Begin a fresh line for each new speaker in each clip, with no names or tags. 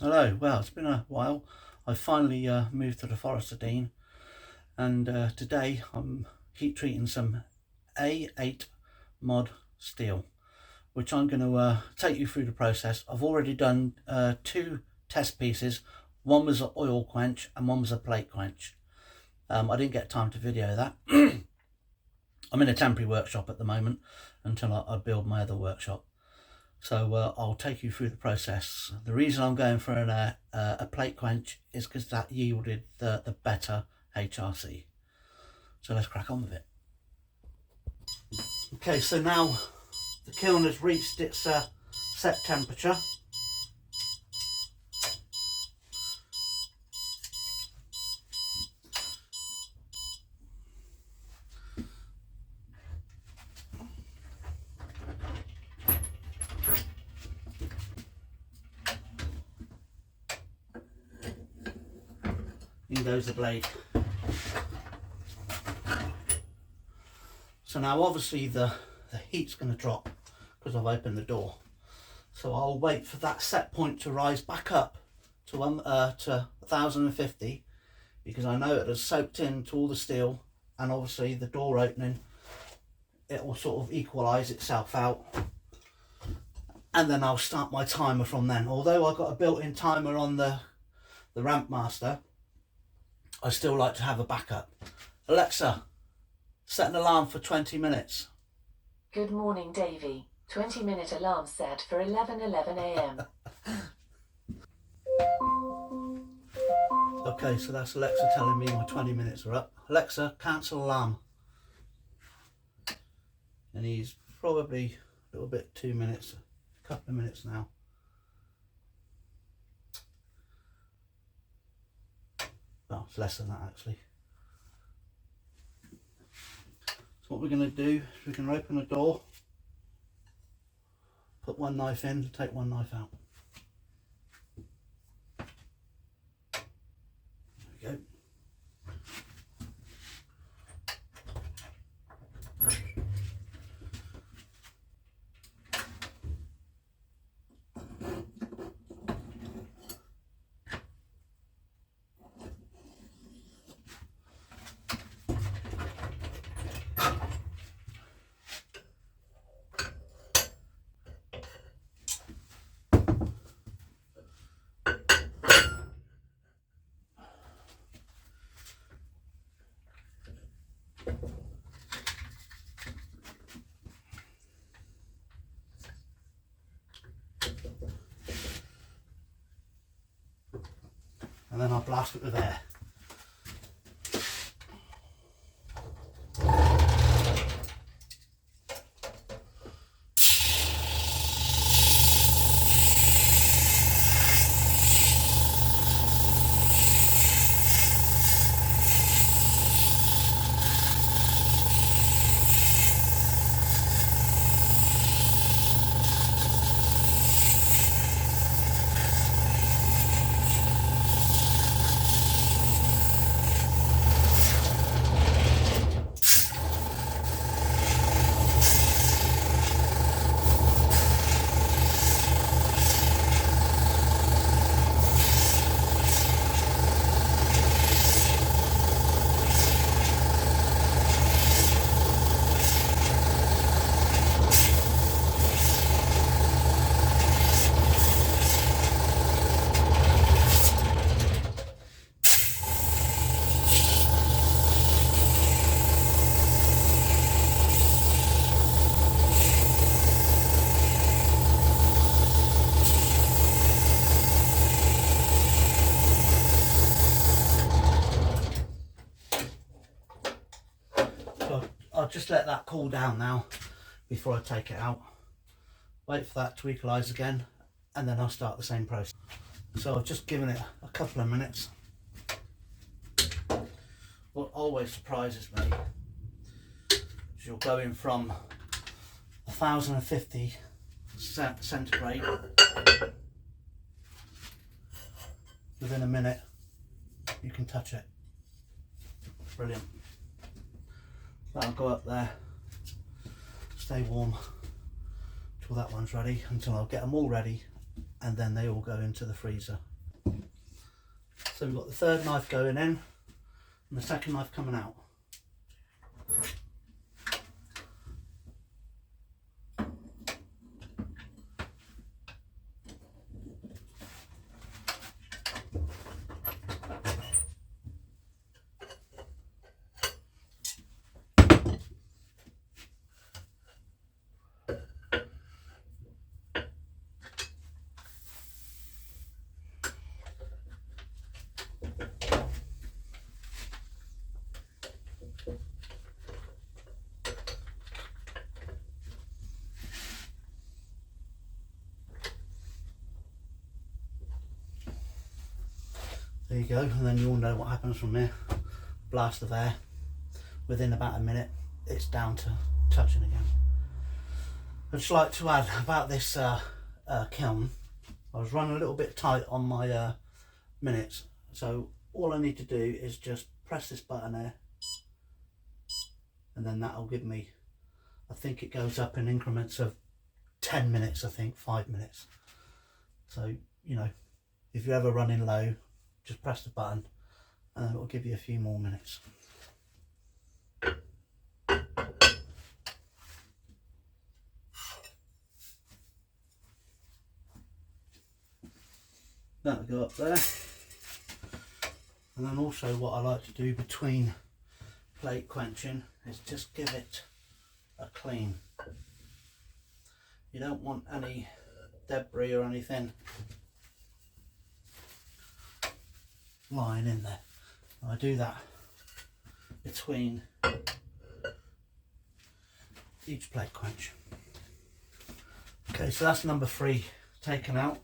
Hello, well, it's been a while. I finally moved to the Forest of Dean, and today I'm heat treating some A8 mod steel, which I'm going to take you through the process. I've already done two test pieces. One was an oil quench and one was a plate quench. I didn't get time to video that. I'm in a temporary workshop at the moment until I build my other workshop. So I'll take you through the process. The reason I'm going for a plate quench is because that yielded the better HRC. So let's crack on with it. Okay, so now the kiln has reached its set temperature. In goes the blade. So now obviously the heat's going to drop because I've opened the door. So I'll wait for that set point to rise back up to 1050, because I know it has soaked into all the steel, and obviously the door opening, it will sort of equalise itself out, and then I'll start my timer from then. Although I've got a built-in timer on the Ramp Master, I still like to have a backup. Alexa, set an alarm for 20 minutes.
Good morning, Davy. 20-minute alarm set for 11:11 a.m.
Okay, so that's Alexa telling me my 20 minutes are up. Alexa, cancel alarm. And he's probably a little bit 2 minutes, a couple of minutes now. Well, it's less than that actually. So what we're going to do is we're going to open the door, put one knife in, take one knife out. There we go. And then I'll blast it with air. I'll just let that cool down now before I take it out. Wait for that to equalise again, and then I'll start the same process. So I've just given it a couple of minutes. What always surprises me is you're going from 1050 centigrade within a minute. You can touch it. Brilliant. That'll go up there, stay warm till that one's ready, until I'll get them all ready and then they all go into the freezer. So we've got the third knife going in and the second knife coming out. There you go, and then you all know what happens from there. Blast of air. Within about a minute, it's down to touching again. I'd just like to add about this kiln. I was running a little bit tight on my minutes, so all I need to do is just press this button there, and then that'll give me, I think it goes up in increments of 10 minutes, I think 5 minutes. So, you know, if you're ever running low, just press the button and it'll give you a few more minutes. That'll go up there. And then also what I like to do between plate quenching is just give it a clean. You don't want any debris or anything lying in there. I do that between each plate quench. Okay, so that's number 3 taken out.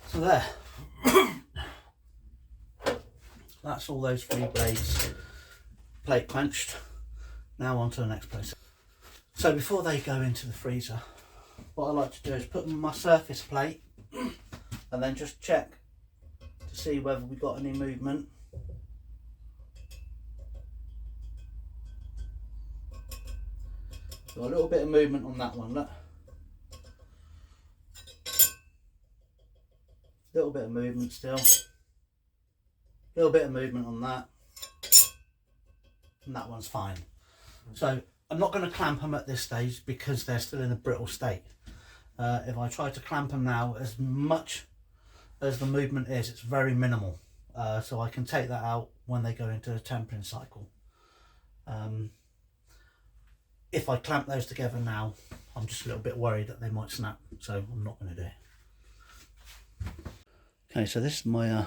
So there, that's all those 3 blades plate quenched. Now on to the next place. So before they go into the freezer, what I like to do is put them on my surface plate and then just check to see whether we've got any movement. Got a little bit of movement on that one, look. Little bit of movement still. Little bit of movement on that. And that one's fine. So I'm not going to clamp them at this stage because they're still in a brittle state. If I try to clamp them now, as much as the movement is, it's very minimal. So I can take that out when they go into the tempering cycle. If I clamp those together now, I'm just a little bit worried that they might snap, so I'm not going to do it. Okay, so this is my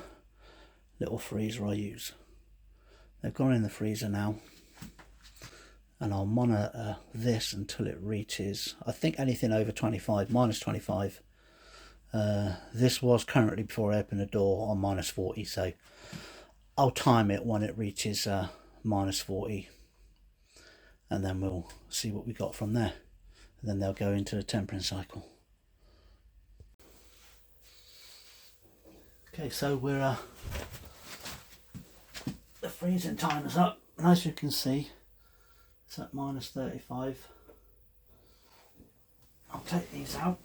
little freezer I use. They've gone in the freezer now, and I'll monitor this until it reaches, I think, anything over 25, minus 25. This was currently, before I opened the door, on minus 40, so I'll time it when it reaches minus 40, and then we'll see what we got from there, and then they'll go into the tempering cycle. Okay, so we're the freezing timer's up, and as you can see, it's at minus 35. I'll take these out.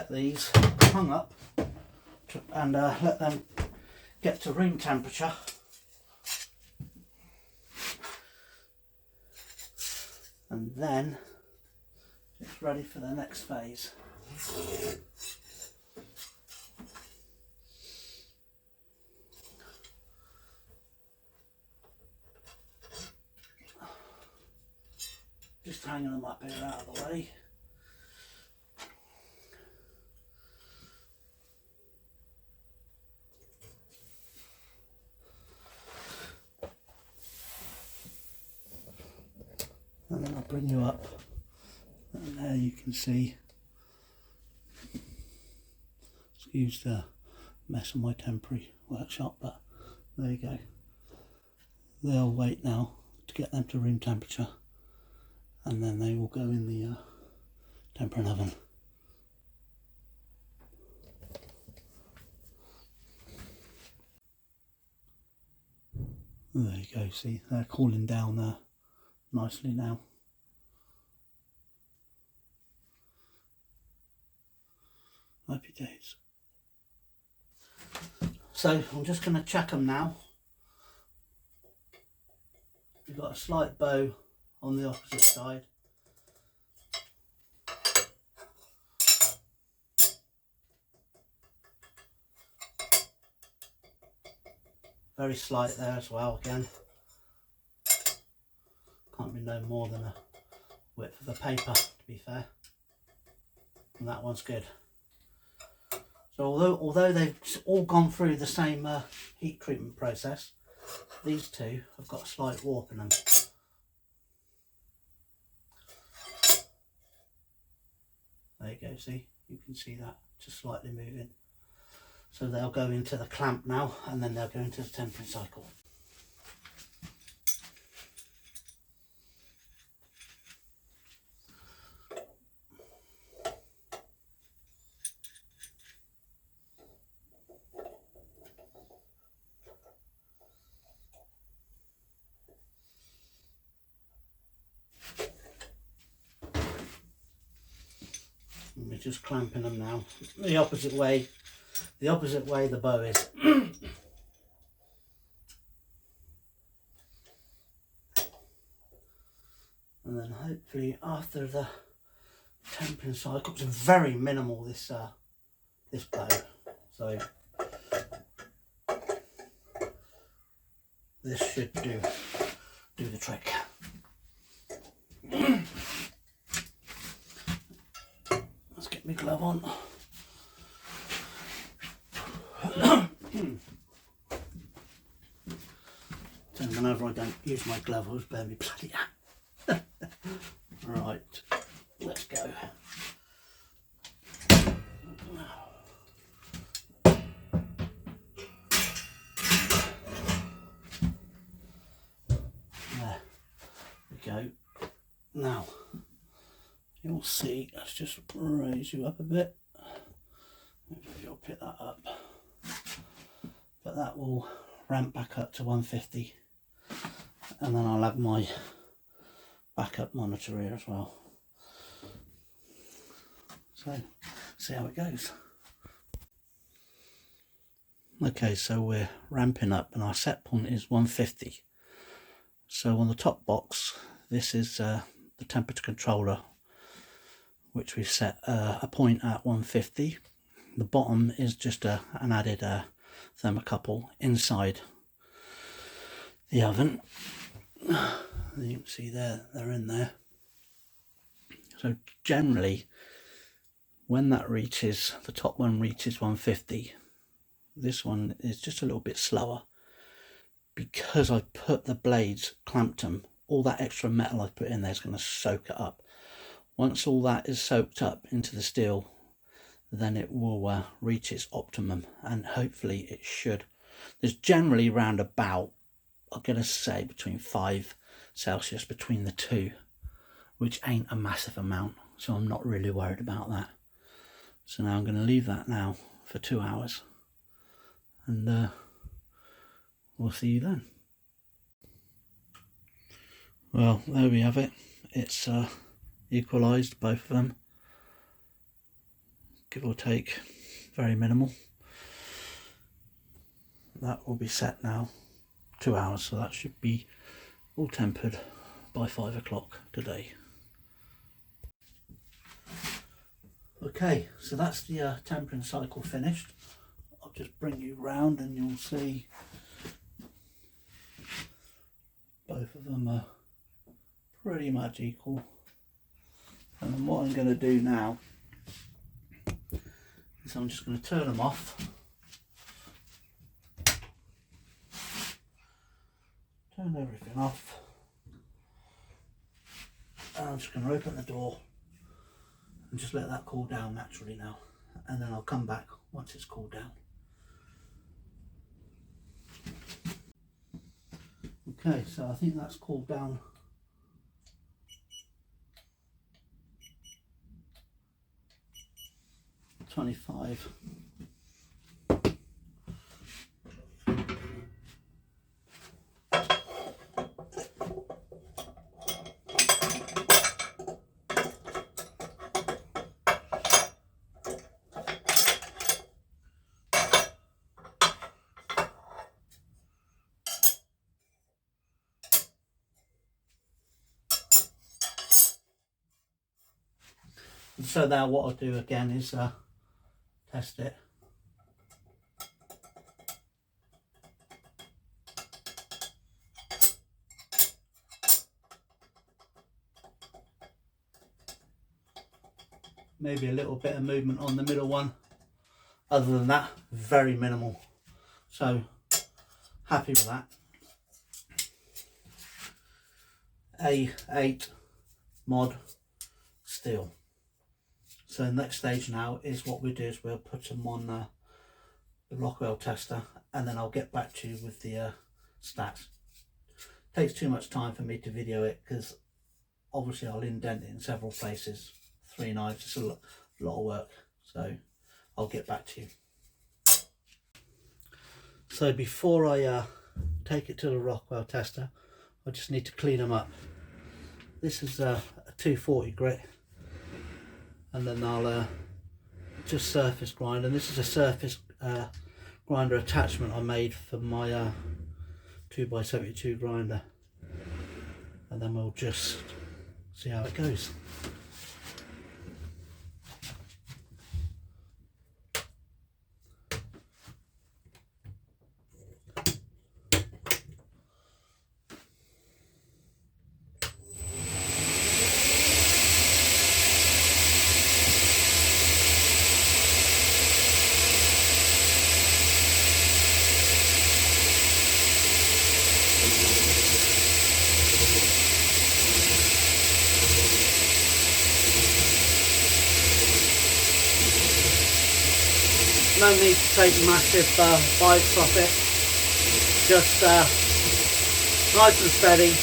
get these hung up and let them get to room temperature. And then it's ready for the next phase. Just hanging them up here out of the way. And then I'll bring you up, and there you can see, excuse the mess of my temporary workshop, but there you go. They'll wait now to get them to room temperature, and then they will go in the tempering oven. There you go, see, they're cooling down nicely now. Happy days. So I'm just going to check them now. We've got a slight bow on the opposite side. Very slight there as well again. Can't be no more than a width of the paper, to be fair. And that one's good. So although they've all gone through the same heat treatment process, these two have got a slight warp in them. There you go, see? You can see that just slightly moving. So they'll go into the clamp now, and then they'll go into the tempering cycle. And we're just clamping them now the opposite way the bow is. And then hopefully after the tempering cycle, it's very minimal this bow, so this should do the trick. Let's get my glove on. So whenever I don't use my glove, I was bear me bloody out. Right, let's go. There we go. Now, you'll see, let's just raise you up a bit. Maybe you'll pick that up. But that will ramp back up to 150. And then I'll have my backup monitor here as well. So, see how it goes. Okay, so we're ramping up and our set point is 150. So on the top box, this is the temperature controller, which we've set a point at 150. The bottom is just an added thermocouple inside the oven. You can see they're in there. So generally, when that reaches, the top one reaches 150, this one is just a little bit slower because I put the blades, clamped them. All that extra metal I put in there is going to soak it up. Once all that is soaked up into the steel, then it will reach its optimum, and hopefully it should. There's generally round about, I'm going to say, between 5 Celsius between the two, which ain't a massive amount, so I'm not really worried about that. So now I'm going to leave that now for 2 hours, and we'll see you then. Well, there we have it. It's equalised, both of them. give or take, very minimal. That will be set now 2 hours, so that should be all tempered by 5 o'clock today. Okay, so that's the tempering cycle finished. I'll just bring you round and you'll see both of them are pretty much equal. And then what I'm going to do now is I'm just going to turn them off. Turn everything off. And I'm just going to open the door and just let that cool down naturally now. And then I'll come back once it's cooled down. Okay, so I think that's cooled down. $25. And so now what I'll do again is test it. Maybe a little bit of movement on the middle one. Other than that, very minimal. So happy with that. A8 mod steel. So the next stage now is what we do is we'll put them on the Rockwell tester, and then I'll get back to you with the stats. Takes too much time for me to video it because obviously I'll indent it in several places. 3 knives, it's a lot of work, so I'll get back to you. So before I take it to the Rockwell tester, I just need to clean them up. This is a 240 grit, and then I'll just surface grind, and this is a surface grinder attachment I made for my 2x72 grinder, and then we'll just see how it goes. No need to take massive bites off it, just nice and steady.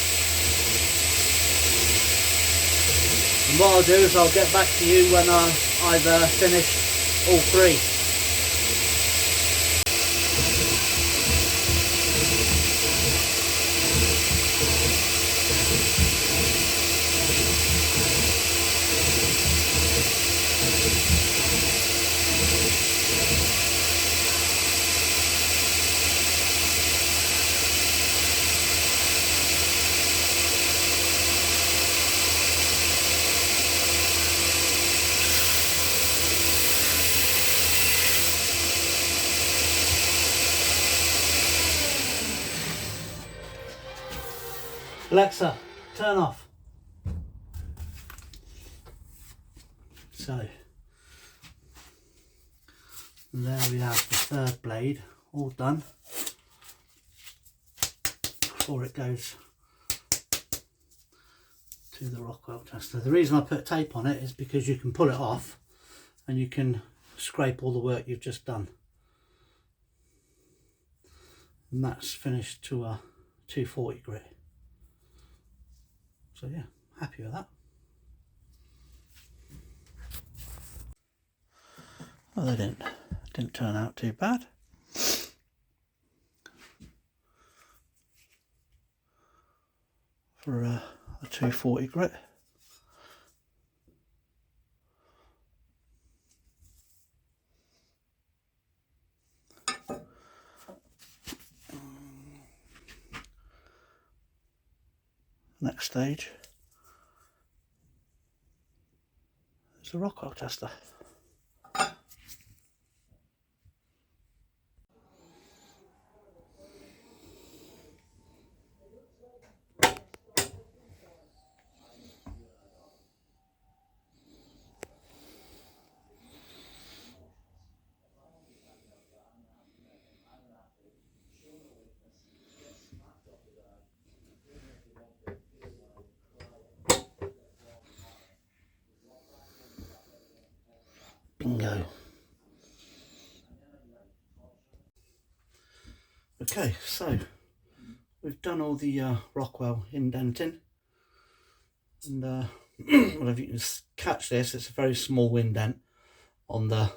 And what I'll do is I'll get back to you when I've finished all 3. Alexa, turn off. So there we have the 3rd blade all done before it goes to the Rockwell tester. The reason I put tape on it is because you can pull it off and you can scrape all the work you've just done. And that's finished to a 240 grit. So yeah, happy with that. Well, they didn't turn out too bad. For a 240 grit. Next stage is the Rockwell tester. Bingo. Okay, so we've done all the Rockwell indenting, and well, if you can catch this, it's a very small indent on the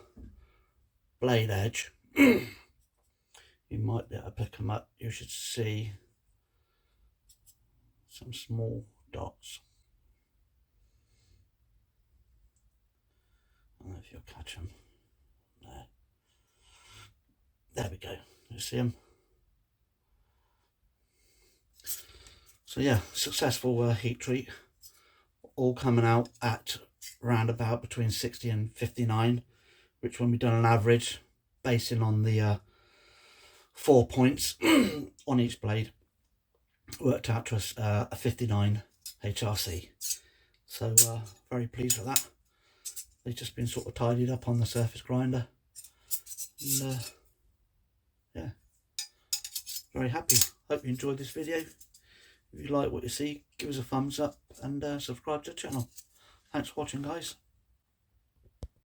blade edge. You might be able to pick them up. You should see some small dots. I don't know if you'll catch them. There we go. You see them? So yeah, successful heat treat. All coming out at round about between 60 and 59, which when we've done an average, basing on the 4 points on each blade, worked out to us a 59 HRC. So very pleased with that. They've just been sort of tidied up on the surface grinder, and yeah, very happy. Hope you enjoyed this video. If you like what you see, give us a thumbs up and subscribe to the channel. Thanks for watching, guys.